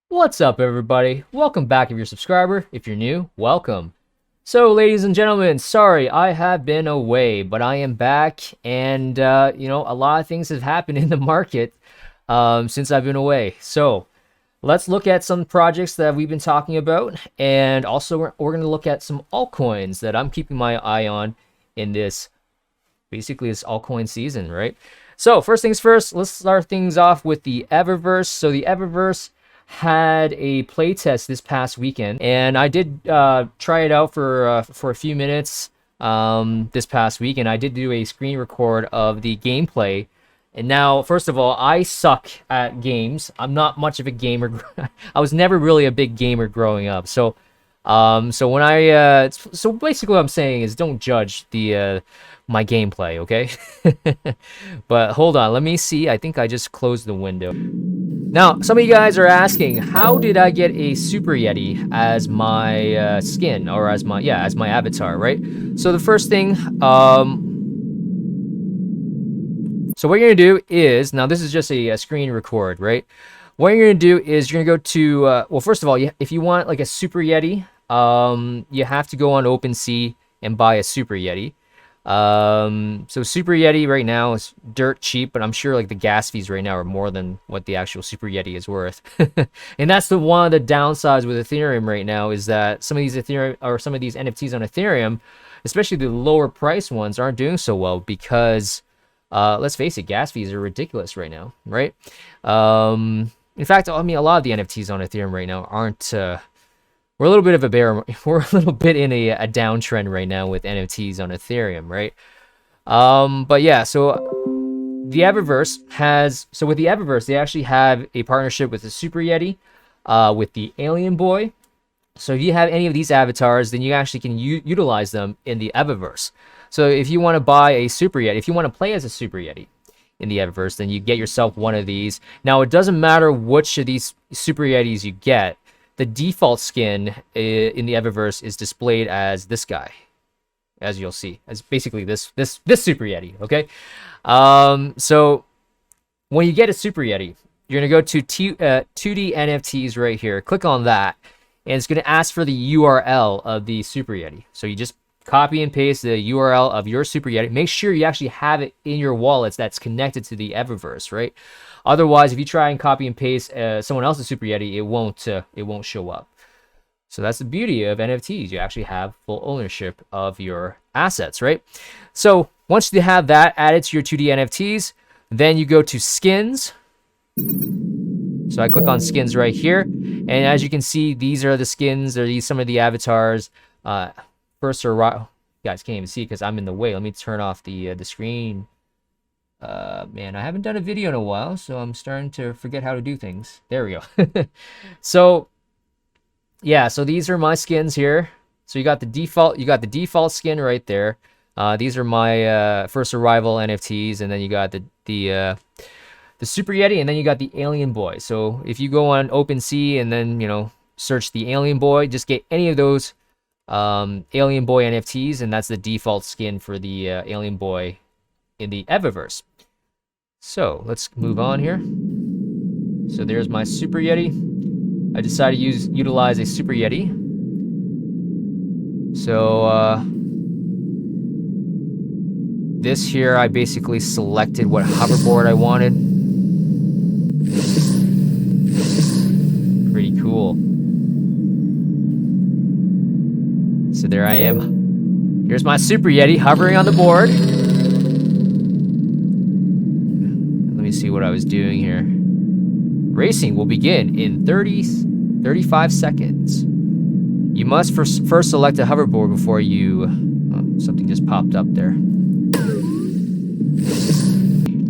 What's up, everybody? Welcome back if you're a subscriber. If you're new, welcome. So, ladies and gentlemen, sorry I have been away, but I am back, and a lot of things have happened in the market since I've been away. So, let's look at some projects that we've been talking about, and also we're going to look at some altcoins that I'm keeping my eye on in this altcoin season, right? So, first things first, let's start things off with the Evaverse. So, the Evaverse had a playtest this past weekend, and I did try it out for a few minutes this past week, and I did do a screen record of the gameplay. And now, first of all, I suck at games. I'm not much of a gamer. I was never really a big gamer growing up. So so basically what I'm saying is don't judge the my gameplay, okay? But hold on, let me see. I think I just closed the window. Now, some of you guys are asking, how did I get a Super Yeti as my skin, or as my avatar, right? So the first thing, so what you're gonna do is, now this is just a screen record, right? What you're gonna do is you're gonna go to, well, first of all, if you want like a Super Yeti, you have to go on OpenSea and buy a Super Yeti. So Super Yeti right now is dirt cheap, but I'm sure like the gas fees right now are more than what the actual Super Yeti is worth. And that's one of the downsides with Ethereum right now, is that some of these NFTs on Ethereum, especially the lower price ones, aren't doing so well because let's face it, gas fees are ridiculous right now, right? In fact, I mean, a lot of the NFTs on Ethereum right now aren't we're a little bit of a bear. We're a little bit in a downtrend right now with NFTs on Ethereum, right? But yeah, so the Evaverse has, so with the Evaverse, they actually have a partnership with the Super Yeti, with the Alien Boy. So if you have any of these avatars, then you actually can utilize them in the Evaverse. So if you want to buy a Super Yeti, if you want to play as a Super Yeti in the Evaverse, then you get yourself one of these. Now, it doesn't matter which of these Super Yetis you get. The default skin in the Evaverse is displayed as this guy, as you'll see, as basically this Super Yeti. Okay, so when you get a Super Yeti, you're gonna go to 2D NFTs right here. Click on that, and it's gonna ask for the URL of the Super Yeti. So you just copy and paste the URL of your Super Yeti. Make sure you actually have it in your wallets that's connected to the Evaverse, right? Otherwise, if you try and copy and paste someone else's Super Yeti, it won't show up. So that's the beauty of NFTs. You actually have full ownership of your assets, right? So once you have that added to your 2D NFTs, then you go to skins. So I click on skins right here, and as you can see, these are the skins. Or some of the avatars. First or right, you guys can't even see because I'm in the way. Let me turn off the screen. Man, I haven't done a video in a while, so I'm starting to forget how to do things. There we go. So yeah, so these are my skins here. So you got the default skin right there. These are my first arrival NFTs, and then you got the Super Yeti, and then you got the Alien Boy. So if you go on OpenSea and then search the Alien Boy, just get any of those Alien Boy NFTs, and that's the default skin for the Alien Boy in the Evaverse. So let's move on here. So there's my Super Yeti. I decided to utilize a Super Yeti. So this here, I basically selected what hoverboard I wanted. Pretty cool. So there I am. Here's my Super Yeti hovering on the board. Let me see what I was doing here. Racing will begin in 35 seconds. You must first select a hoverboard before you... Oh, something just popped up there.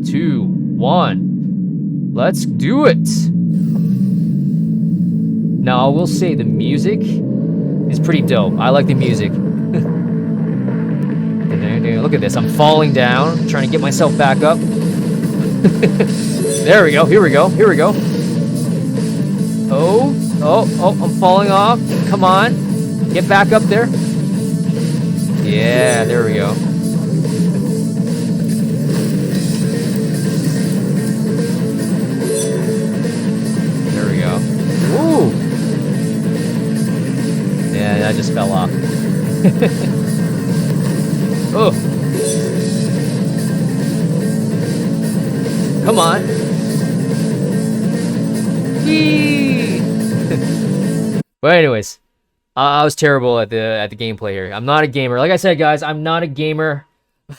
2, 1. Let's do it! Now, I will say the music is pretty dope. I like the music. Look at this. I'm falling down, trying to get myself back up. There we go. Here we go. Oh, I'm falling off. Come on. Get back up there. Yeah, there we go. that just fell off. Oh. Come on. Whee! But anyways, I was terrible at the gameplay here. I'm not a gamer. Like I said, guys, I'm not a gamer.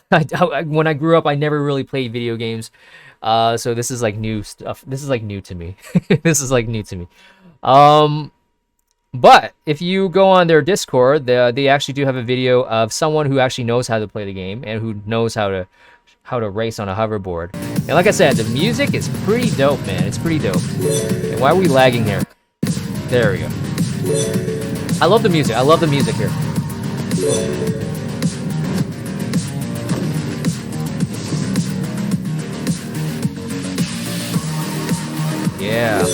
When I grew up, I never really played video games. So this is like new stuff. This is like new to me. This is like new to me. But if you go on their Discord, they actually do have a video of someone who actually knows how to play the game and who knows how to race on a hoverboard. And like I said, the music is pretty dope, man. It's pretty dope. And why are we lagging here? There we go. I love the music. I love the music here. Yeah.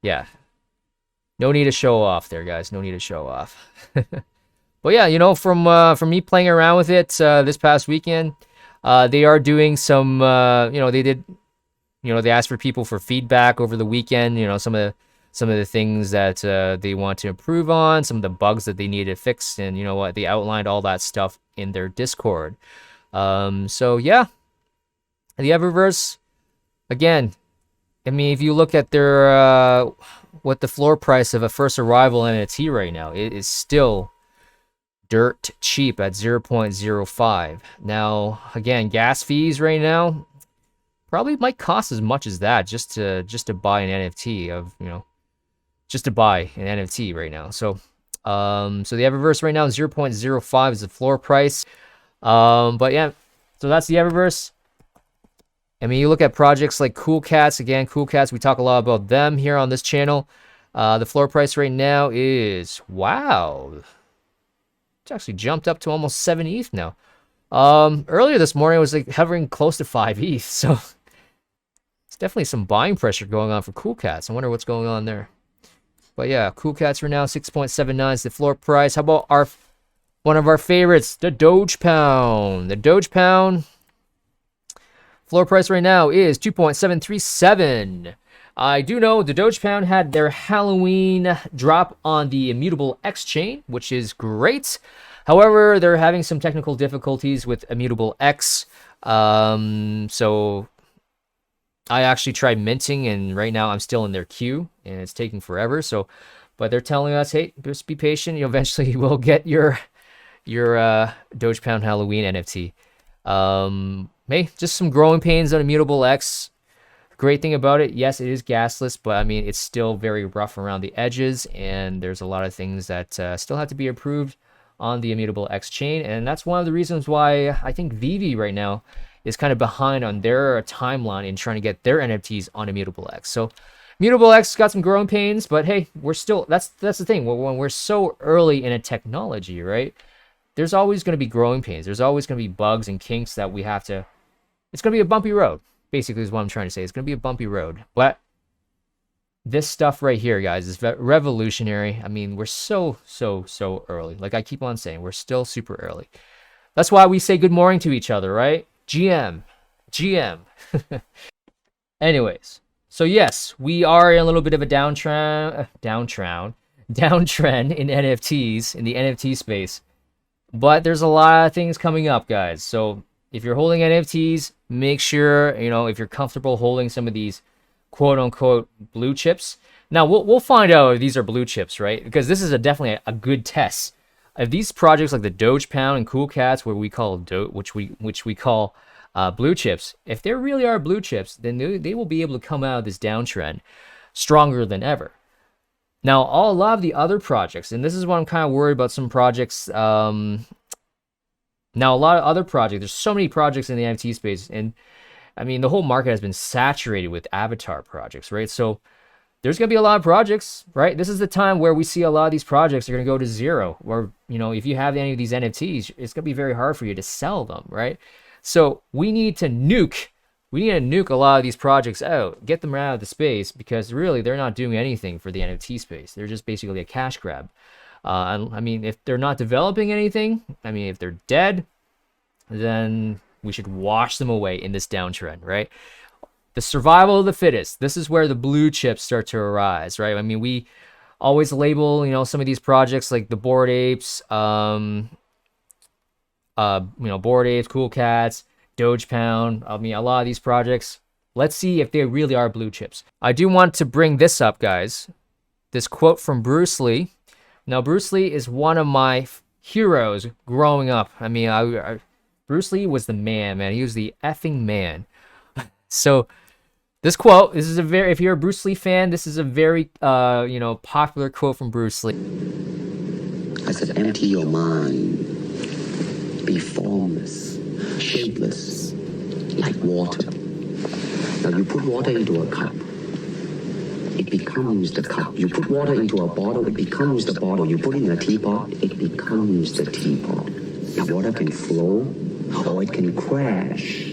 Yeah. No need to show off there, guys. No need to show off. But yeah, you know, from me playing around with it this past weekend, they are doing some, you know, they asked for people for feedback over the weekend. You know, some of the things that they want to improve on, some of the bugs that they need to fix, and you know what, they outlined all that stuff in their Discord. So yeah, the Evaverse, again, I mean, if you look at their what the floor price of a first arrival NFT right now, it is still dirt cheap at 0.05. Now, again, gas fees right now probably might cost as much as that just to buy an NFT of, you know, just to buy an NFT right now. So so the Evaverse right now 0.05 is the floor price. But yeah, so that's the Evaverse. I mean, you look at projects like Cool Cats. Again, Cool Cats, we talk a lot about them here on this channel. The floor price right now is, wow, it's actually jumped up to almost 7 ETH now. Earlier this morning, it was like hovering close to 5 ETH. So it's definitely some buying pressure going on for Cool Cats. I wonder what's going on there. But yeah, Cool Cats right now, 6.79 is the floor price. How about one of our favorites, the Doge Pound? The Doge Pound floor price right now is 2.737. I do know the Doge Pound had their Halloween drop on the Immutable X chain, which is great. However, they're having some technical difficulties with Immutable X. So I actually tried minting, and right now I'm still in their queue, and it's taking forever. So, but they're telling us, hey, just be patient. You eventually will get your Doge Pound Halloween NFT. Hey, just some growing pains on Immutable X. Great thing about it, yes, it is gasless, but I mean, it's still very rough around the edges, and there's a lot of things that still have to be improved on the Immutable X chain, and that's one of the reasons why I think Vivi right now is kind of behind on their timeline in trying to get their NFTs on Immutable X. So Immutable X got some growing pains, but hey, we're still, that's the thing, when we're so early in a technology, right, there's always going to be growing pains. There's always going to be bugs and kinks that we have to, it's going to be a bumpy road, basically is what I'm trying to say. It's going to be a bumpy road, but this stuff right here, guys, is revolutionary. I mean, we're so early. Like I keep on saying, we're still super early. That's why we say good morning to each other, right? GM. Anyways, so yes, we are in a little bit of a downtrend in NFTs, in the NFT space. But there's a lot of things coming up, guys. So if you're holding NFTs, make sure, you know, if you're comfortable holding some of these quote-unquote blue chips. Now, we'll find out if these are blue chips, right? Because this is definitely a good test. If these projects like the Doge Pound and Cool Cats, where we call which we call blue chips, if they really are blue chips, then they will be able to come out of this downtrend stronger than ever. Now, a lot of the other projects, and this is what I'm kind of worried about some projects. Now, a lot of other projects, there's so many projects in the NFT space, and I mean, the whole market has been saturated with avatar projects, right? So there's going to be a lot of projects, right? This is the time where we see a lot of these projects are going to go to zero, or, you know, if you have any of these NFTs, it's going to be very hard for you to sell them, right? So we need to nuke a lot of these projects out, get them out of the space, because really they're not doing anything for the NFT space. They're just basically a cash grab. I mean, if they're not developing anything, I mean, if they're dead, then we should wash them away in this downtrend, right? The survival of the fittest. This is where the blue chips start to arise, right? I mean, we always label, you know, some of these projects like the Bored Apes, you know, Bored Apes, Cool Cats, Doge Pound. I mean, a lot of these projects, let's see if they really are blue chips. I do want to bring this up, guys. This quote from Bruce Lee. Now, Bruce Lee is one of my heroes growing up. I mean, Bruce Lee was the man. He was the effing man. So this quote, this is a very, if you're a Bruce Lee fan, this is a very, you know, popular quote from Bruce Lee. I said, empty your mind. Be formless, shapeless, like water. Now you put water into a cup, it becomes the cup. You put water into a bottle, it becomes the bottle. You put it in a teapot, it becomes the teapot. Now water can flow, or it can crash.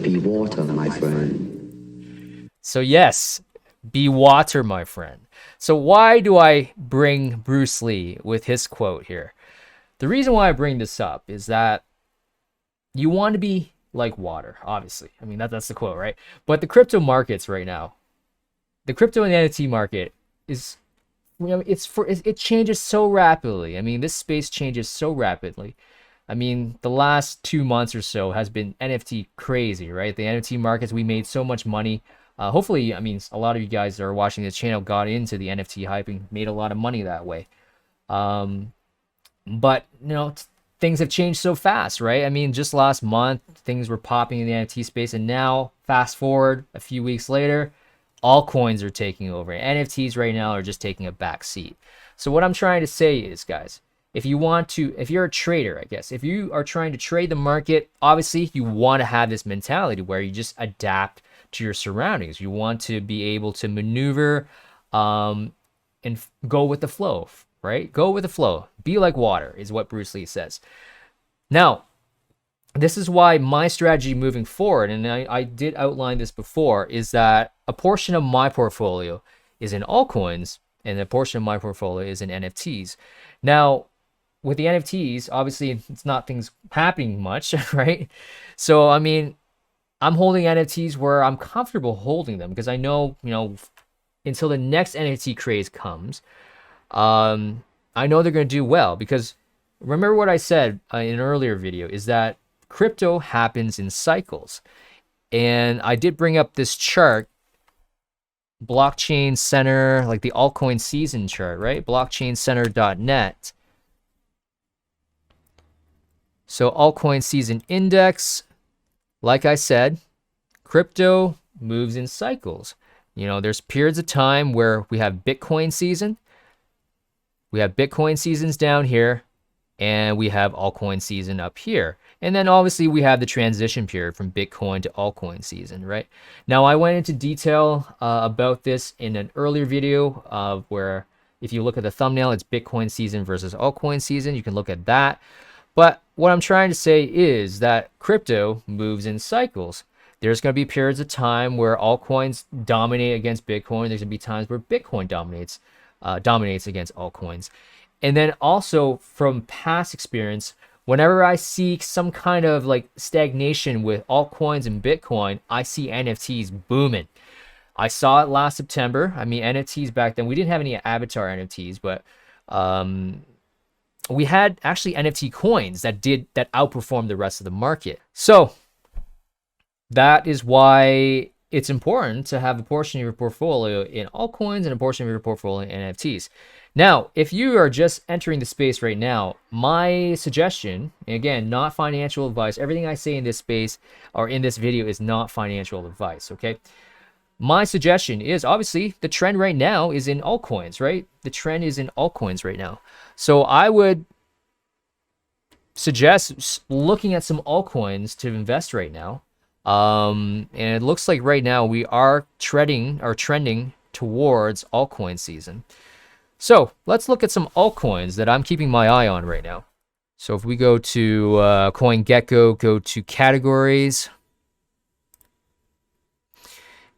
Be water, my friend. So yes, be water, my friend. So why do I bring Bruce Lee with his quote here? The reason why I bring this up is that you want to be like water, obviously. I mean, that's the quote, right? But the crypto markets right now, the crypto and NFT market is, you know, it changes so rapidly. I mean, this space changes so rapidly. I mean, the last 2 months or so has been NFT crazy, right? The NFT markets, we made so much money. Hopefully, I mean, a lot of you guys that are watching this channel got into the NFT hype and made a lot of money that way. But, you know, things have changed so fast, right? I mean, just last month, things were popping in the NFT space. And now, fast forward a few weeks later, altcoins are taking over. NFTs right now are just taking a back seat. So what I'm trying to say is, guys, if you're a trader, I guess, if you are trying to trade the market, obviously you want to have this mentality where you just adapt to your surroundings. You want to be able to maneuver and go with the flow, right? Go with the flow. Be like water is what Bruce Lee says. Now, this is why my strategy moving forward, and I did outline this before, is that a portion of my portfolio is in altcoins and a portion of my portfolio is in NFTs. Now, with the NFTs, obviously it's not things happening much, right? So, I mean, I'm holding NFTs where I'm comfortable holding them because I know, you know, until the next NFT craze comes, I know they're going to do well. Because remember what I said in an earlier video is that crypto happens in cycles. And I did bring up this chart, blockchain center, like the altcoin season chart, right? blockchaincenter.net. So altcoin season index, like I said, crypto moves in cycles. You know, there's periods of time where we have Bitcoin season. We have Bitcoin seasons down here, and we have altcoin season up here. And then obviously we have the transition period from Bitcoin to altcoin season, right? Now, I went into detail about this in an earlier video where if you look at the thumbnail, it's Bitcoin season versus altcoin season. You can look at that. But what I'm trying to say is that crypto moves in cycles. There's going to be periods of time where altcoins dominate against Bitcoin. There's going to be times where Bitcoin dominates against altcoins. And then also from past experience, whenever I see some kind of like stagnation with altcoins and Bitcoin, I see NFTs booming. I saw it last September. I mean, NFTs back then, we didn't have any avatar NFTs, but we had actually NFT coins that outperformed the rest of the market. So that is why it's important to have a portion of your portfolio in altcoins and a portion of your portfolio in NFTs. Now, if you are just entering the space right now, my suggestion, again, not financial advice, everything I say in this space or in this video is not financial advice, okay? My suggestion is, obviously, the trend right now is in altcoins, right? The trend is in altcoins right now. So I would suggest looking at some altcoins to invest right now. And it looks like right now we are trending towards altcoin season. So let's look at some altcoins that I'm keeping my eye on right now. So if we go to CoinGecko, go to categories,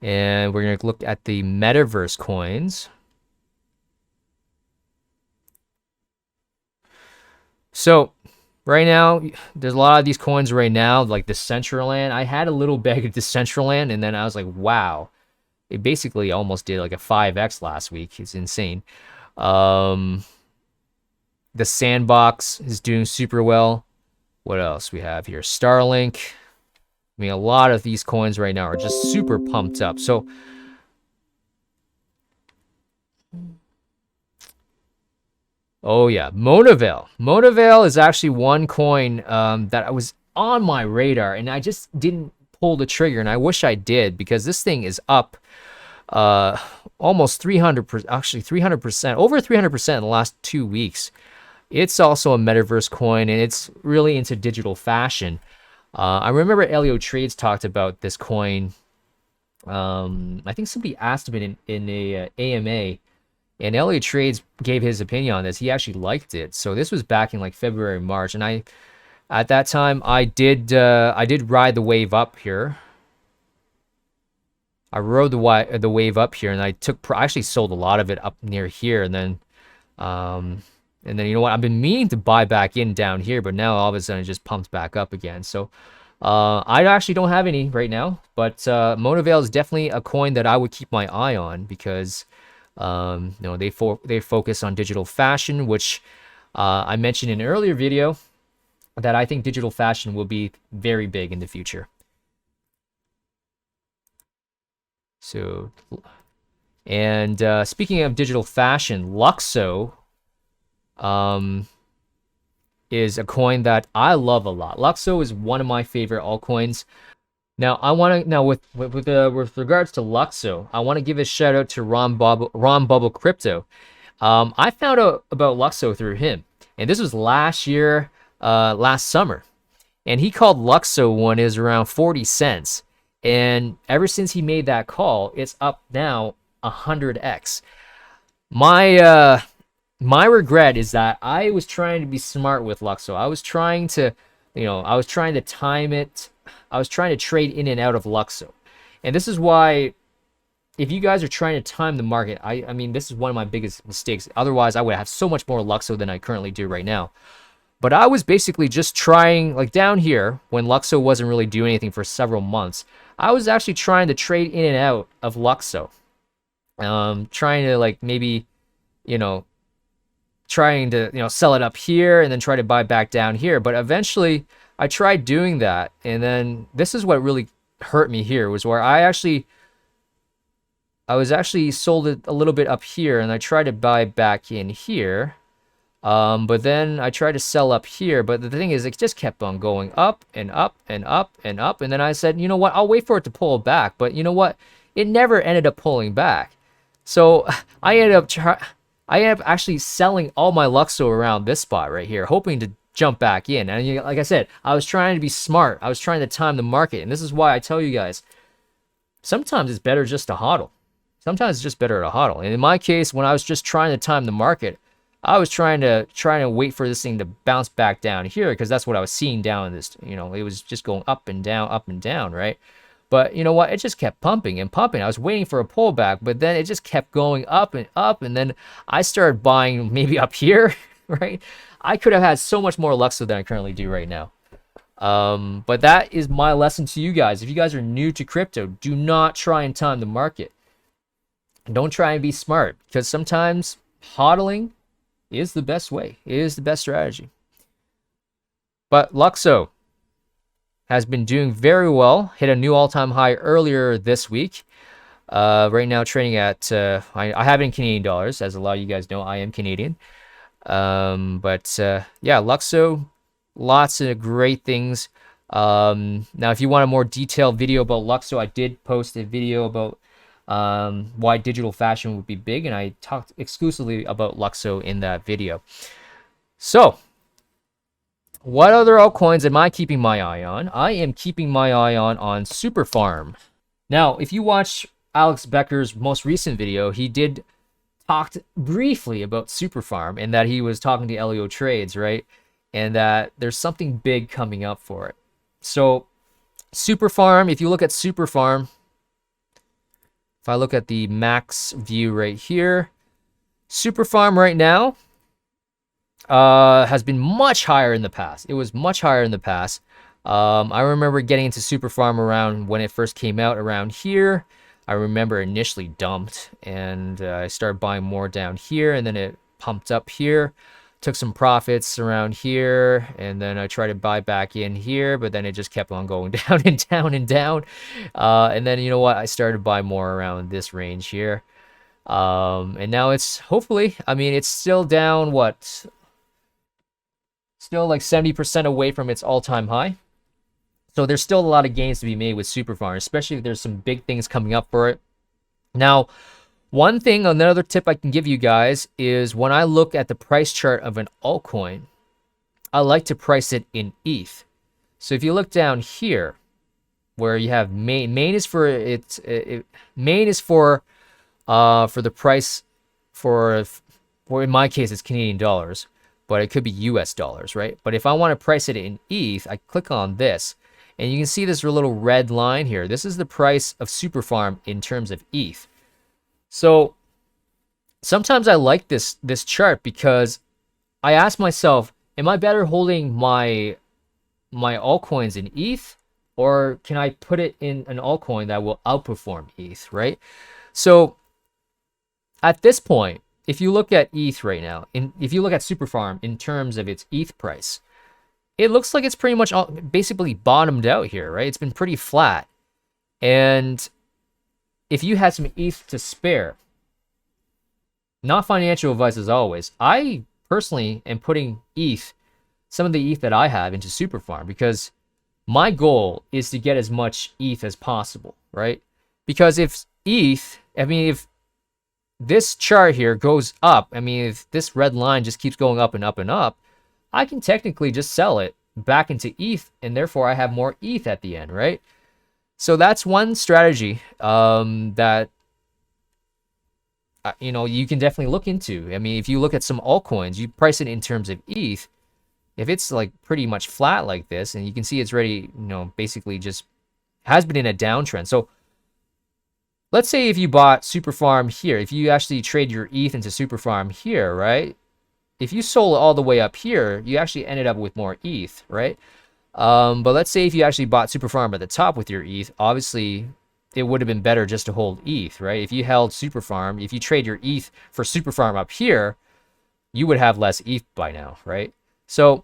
and we're going to look at the Metaverse coins. So right now, there's a lot of these coins right now, like the Decentraland. I had a little bag of Decentraland, and then I was like, wow. It basically almost did like a 5x last week. It's insane. Um, the Sandbox is doing super well. What else we have here? Starlink. I mean, a lot of these coins right now are just super pumped up. So, oh yeah, Monavale. Monavale is actually one coin that I was on my radar, and I just didn't pull the trigger, and I wish I did, because this thing is up almost 300%, actually 300%, over 300% in the last 2 weeks. It's also a metaverse coin, and it's really into digital fashion. I remember Elio Trades talked about this coin. I think somebody asked him in a AMA, and Elio Trades gave his opinion on this. He actually liked it. So this was back in like February, March, and at that time I did ride the wave up here. I rode the wave up here, and I actually sold a lot of it up near here, and then you know what? I've been meaning to buy back in down here, but now all of a sudden it just pumped back up again. So I actually don't have any right now, but Monavale is definitely a coin that I would keep my eye on, because you know, they focus on digital fashion, which I mentioned in an earlier video that I think digital fashion will be very big in the future. So, and speaking of digital fashion, Lukso is a coin that I love a lot. Lukso is one of my favorite altcoins. Now, with regards to Lukso, I want to give a shout out to Ron Bubble Crypto. I found out about Lukso through him, and this was last summer, and he called Lukso one is around 40 cents. And ever since he made that call, it's up now 100x. My regret is that I was trying to be smart with Lukso. I was trying to time it. I was trying to trade in and out of Lukso. And this is why, if you guys are trying to time the market, I mean, this is one of my biggest mistakes. Otherwise, I would have so much more Lukso than I currently do right now. But I was basically just trying, like down here, when Lukso wasn't really doing anything for several months, I was actually trying to trade in and out of Lukso. Trying to, like, maybe, trying to, sell it up here and then try to buy back down here. But eventually I tried doing that. And then this is what really hurt me here, was where I was actually sold it a little bit up here, and I tried to buy back in here. But then I tried to sell up here, but the thing is, it just kept on going up and up and up and up. And then I said, you know what, I'll wait for it to pull back. But you know what? It never ended up pulling back. So I ended up actually selling all my Lukso around this spot right here, hoping to jump back in. And like I said, I was trying to be smart. I was trying to time the market. And this is why I tell you guys, sometimes it's better just to hodl. Sometimes it's just better to hodl. And in my case, when I was just trying to time the market, I was trying to wait for this thing to bounce back down here, because that's what I was seeing down in this, it was just going up and down, right? But you know what? It just kept pumping and pumping. I was waiting for a pullback, but then it just kept going up and up, and then I started buying maybe up here, right? I could have had so much more Lukso than I currently do right now. But that is my lesson to you guys. If you guys are new to crypto, do not try and time the market. Don't try and be smart, because sometimes hodling is the best way. It is the best strategy. But Lukso has been doing very well. Hit a new all-time high earlier this week. Right now trading at, I have it in Canadian dollars, as a lot of you guys know, I am Canadian. But yeah, Lukso, lots of great things. Now, if you want a more detailed video about Lukso, I did post a video about why digital fashion would be big, and I talked exclusively about Lukso in that video. So, what other altcoins am I keeping my eye on? I am keeping my eye on Superfarm. Now, if you watch Alex Becker's most recent video, he did talked briefly about Superfarm, and that he was talking to Elio Trades, right? And that there's something big coming up for it. So, Superfarm, if you look at Superfarm, if I look at the max view right here, Superfarm right now has been much higher in the past. It was much higher in the past. I remember getting into Superfarm around when it first came out around here. I remember initially dumped, and I started buying more down here, and then it pumped up here. Took some profits around here, and then I tried to buy back in here, but then it just kept on going down and down and down. And then, you know what? I started to buy more around this range here. And now it's hopefully, I mean, it's still down, what? Still like 70% away from its all-time high. So there's still a lot of gains to be made with Superfarm, especially if there's some big things coming up for it. Now, one thing, another tip I can give you guys is when I look at the price chart of an altcoin, I like to price it in ETH. So if you look down here, where you have main is for main is for the price for in my case it's Canadian dollars, but it could be US dollars, right? But if I want to price it in ETH, I click on this, and you can see this little red line here. This is the price of Superfarm in terms of ETH. So sometimes I like this chart because I ask myself, am I better holding my altcoins in ETH, or can I put it in an altcoin that will outperform ETH, right? So at this point, if you look at ETH right now, if you look at Superfarm in terms of its ETH price, it looks like it's pretty much basically bottomed out here, right? It's been pretty flat. And if you had some ETH to spare, not financial advice as always, I personally am putting some of the ETH that I have into Superfarm, because my goal is to get as much ETH as possible, right? Because if this chart here goes up, if this red line just keeps going up and up and up, I can technically just sell it back into ETH, and therefore I have more ETH at the end, right? So that's one strategy that you can definitely look into. If you look at some altcoins, you price it in terms of ETH. If it's like pretty much flat like this, and you can see it's already, basically just has been in a downtrend. So let's say if you bought Superfarm here, if you actually trade your ETH into Superfarm here, right? If you sold it all the way up here, you actually ended up with more ETH, right? But let's say if you actually bought Superfarm at the top with your ETH, obviously it would have been better just to hold ETH, right? If you held Superfarm, if you trade your ETH for Superfarm up here, you would have less ETH by now, right? So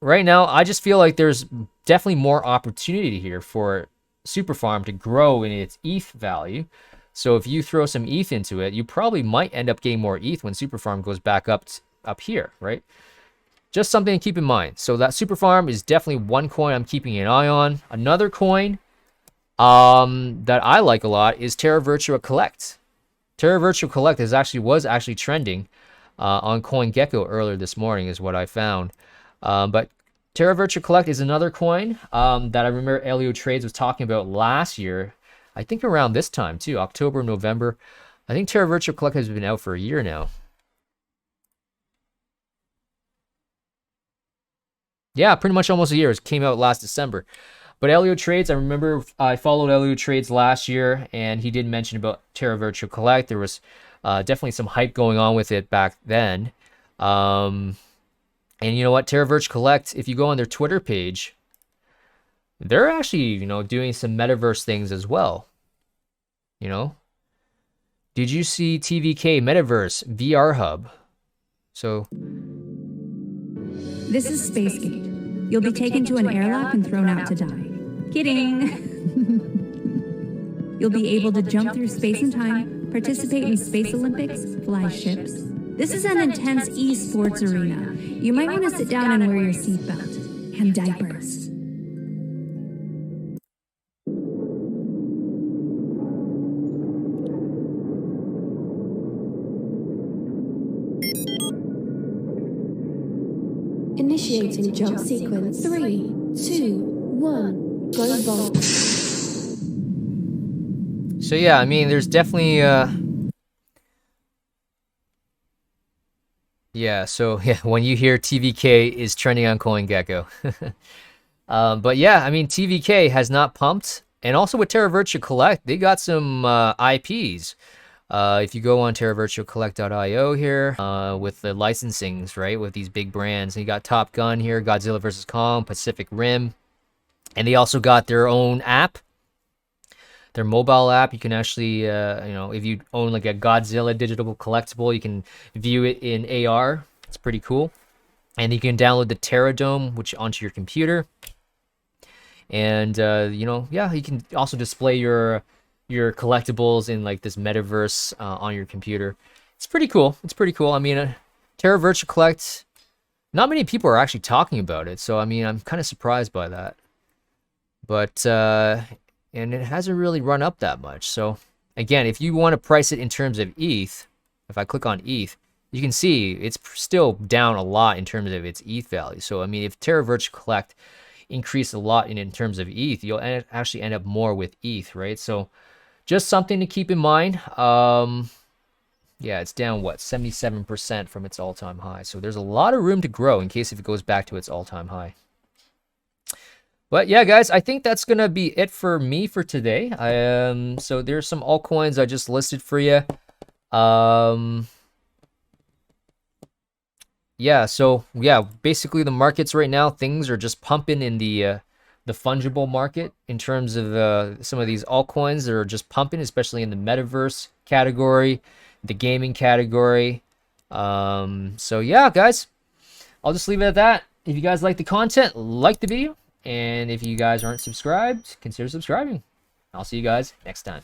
right now, I just feel like there's definitely more opportunity here for Superfarm to grow in its ETH value. So if you throw some ETH into it, you probably might end up getting more ETH when Superfarm goes back up here, right? Just something to keep in mind. So that Superfarm is definitely one coin I'm keeping an eye on. Another coin that I like a lot is Terra Virtua Kolect. Terra Virtua Kolect was actually trending on CoinGecko earlier this morning, is what I found. But Terra Virtua Kolect is another coin that I remember Elio Trades was talking about last year. I think around this time too, October, November. I think Terra Virtua Kolect has been out for a year now. Yeah, pretty much almost a year. It came out last December. But Elio Trades, I remember I followed Elio Trades last year, and he did mention about Terra Virtua Kolect. There was definitely some hype going on with it back then. And you know what? Terra Virtua Kolect, if you go on their Twitter page, they're actually, doing some metaverse things as well. Did you see TVK Metaverse VR Hub? So this is Spacegate. You'll be taken to an airlock and thrown out to die. Kidding. You'll be able to jump through space and time, participate in Space Olympics, fly ships. This is an intense esports arena. You might want to sit down and wear your seatbelt and diapers. Initiating jump sequence. 3, 2, 1, go vault. So yeah, there's definitely when you hear TVK is trending on CoinGecko. But yeah, TVK has not pumped, and also with Terra Virtua Kolect, they got some IPs. If you go on terravirtualcollect.io here, with the licensings, right, with these big brands, and you got Top Gun here, Godzilla vs. Kong, Pacific Rim, and they also got their own app, their mobile app. You can actually, if you own like a Godzilla digital collectible, you can view it in AR. It's pretty cool. And you can download the Terra Dome, which onto your computer. And you can also display your collectibles in like this metaverse on your computer. It's pretty cool. It's pretty cool. I mean, Terra Virtual Collect, not many people are actually talking about it, so I mean, I'm kind of surprised by that. But and it hasn't really run up that much. So again, if you want to price it in terms of ETH, if I click on ETH, you can see it's still down a lot in terms of its ETH value. So I mean, if Terra Virtual Collect increased a lot in terms of ETH, you'll actually end up more with ETH, right? So just something to keep in mind. Yeah, it's down, what, 77% from its all-time high. So there's a lot of room to grow in case if it goes back to its all-time high. But yeah, guys, I think that's going to be it for me for today. So there's some altcoins I just listed for you. Yeah, so yeah, basically the markets right now, things are just pumping in the fungible market in terms of some of these altcoins that are just pumping, especially in the metaverse category, the gaming category. So yeah, guys, I'll just leave it at that. If you guys like the content, like the video, and if you guys aren't subscribed, consider subscribing. I'll see you guys next time.